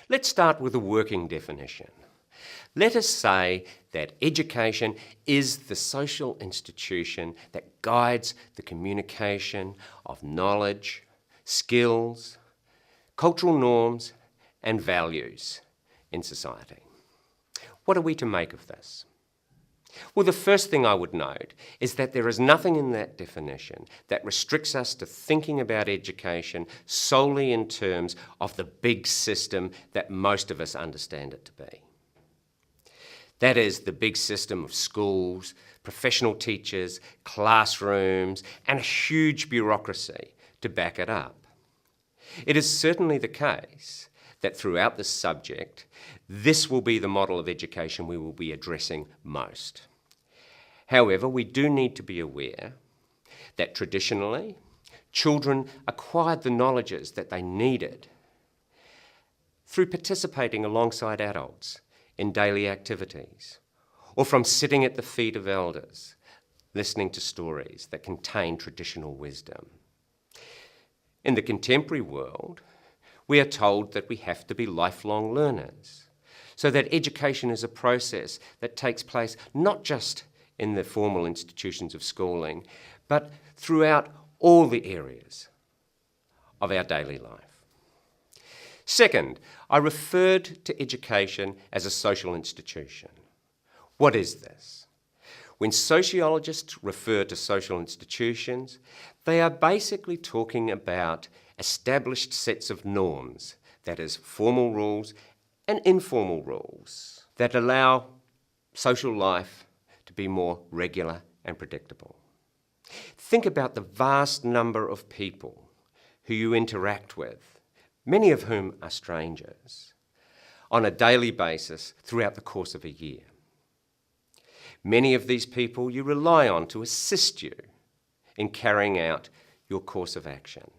Let's start with a working definition. Let us say that education is the social institution that guides the communication of knowledge, skills, cultural norms, and values in society. What are we to make of this? Well, the first thing I would note is that there is nothing in that definition that restricts us to thinking about education solely in terms of the big system that most of us understand it to be. That is the big system of schools, professional teachers, classrooms, and a huge bureaucracy to back it up. It is certainly the case that throughout this subject, this will be the model of education we will be addressing most. However, we do need to be aware that traditionally, children acquired the knowledges that they needed through participating alongside adults in daily activities, or from sitting at the feet of elders, listening to stories that contain traditional wisdom. In the contemporary world, we are told that we have to be lifelong learners, so that education is a process that takes place not just in the formal institutions of schooling, but throughout all the areas of our daily life. Second, I referred to education as a social institution. What is this? When sociologists refer to social institutions, they are basically talking about established sets of norms, that is, formal rules and informal rules, that allow social life to be more regular and predictable. Think about the vast number of people who you interact with, many of whom are strangers, on a daily basis throughout the course of a year. Many of these people you rely on to assist you in carrying out your course of action.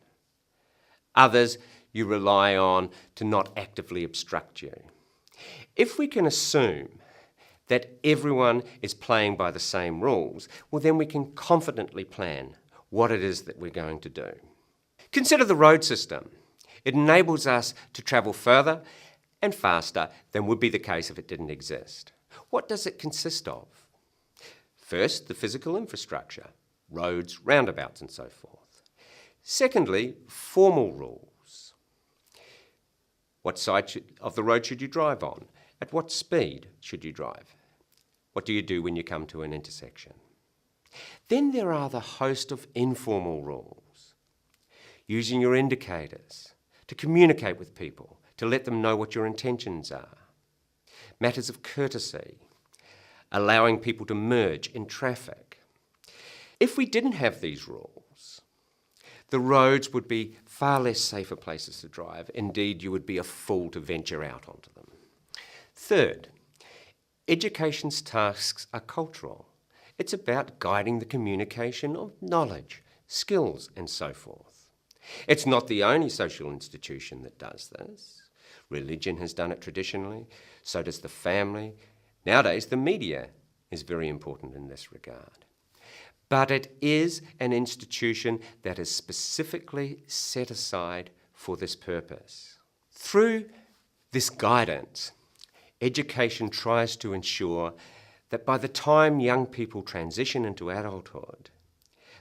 Others you rely on to not actively obstruct you. If we can assume that everyone is playing by the same rules, well, then we can confidently plan what it is that we're going to do. Consider the road system. It enables us to travel further and faster than would be the case if it didn't exist. What does it consist of? First, the physical infrastructure, roads, roundabouts, and so forth. Secondly, formal rules. What side of the road should you drive on? At what speed should you drive? What do you do when you come to an intersection? Then there are the host of informal rules. Using your indicators to communicate with people, to let them know what your intentions are. Matters of courtesy, allowing people to merge in traffic. If we didn't have these rules, the roads would be far less safer places to drive. Indeed, you would be a fool to venture out onto them. Third, education's tasks are cultural. It's about guiding the communication of knowledge, skills, and so forth. It's not the only social institution that does this. Religion has done it traditionally, so does the family. Nowadays, the media is very important in this regard. But it is an institution that is specifically set aside for this purpose. Through this guidance, education tries to ensure that by the time young people transition into adulthood,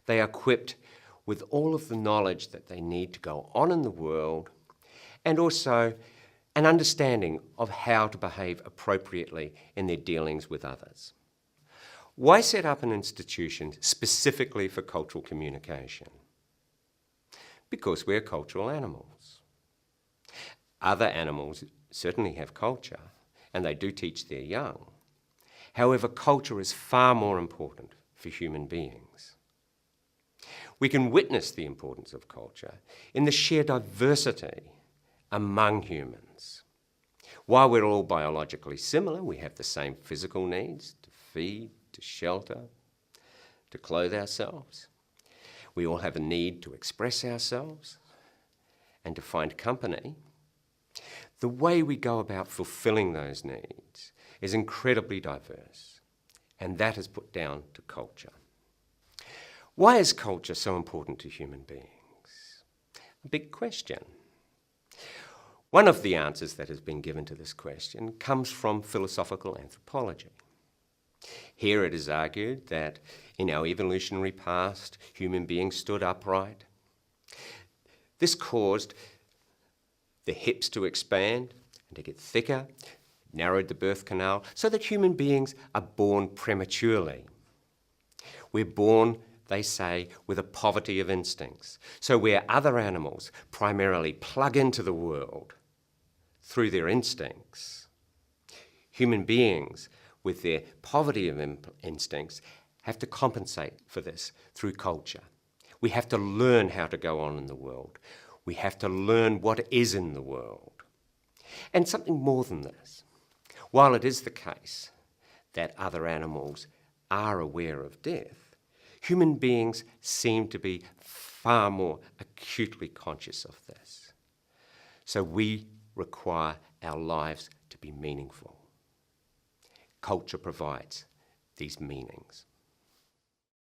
they are equipped with all of the knowledge that they need to go on in the world, and also an understanding of how to behave appropriately in their dealings with others. Why set up an institution specifically for cultural communication? Because we're cultural animals. Other animals certainly have culture, and they do teach their young. However, culture is far more important for human beings. We can witness the importance of culture in the sheer diversity among humans. While we're all biologically similar, we have the same physical needs to feed, to shelter, to clothe ourselves. We all have a need to express ourselves and to find company. The way we go about fulfilling those needs is incredibly diverse. and that is put down to culture. Why is culture so important to human beings? A big question. One of the answers that has been given to this question comes from philosophical anthropology. Here it is argued that in our evolutionary past, human beings stood upright. This caused the hips to expand and to get thicker, narrowed the birth canal, so that human beings are born prematurely. We're born, they say, with a poverty of instincts. So where other animals primarily plug into the world through their instincts, human beings with their poverty of instincts have to compensate for this through culture. We have to learn how to go on in the world. We have to learn what is in the world. And something more than this. While it is the case that other animals are aware of death, human beings seem to be far more acutely conscious of this. So we require our lives to be meaningful. Culture provides these meanings.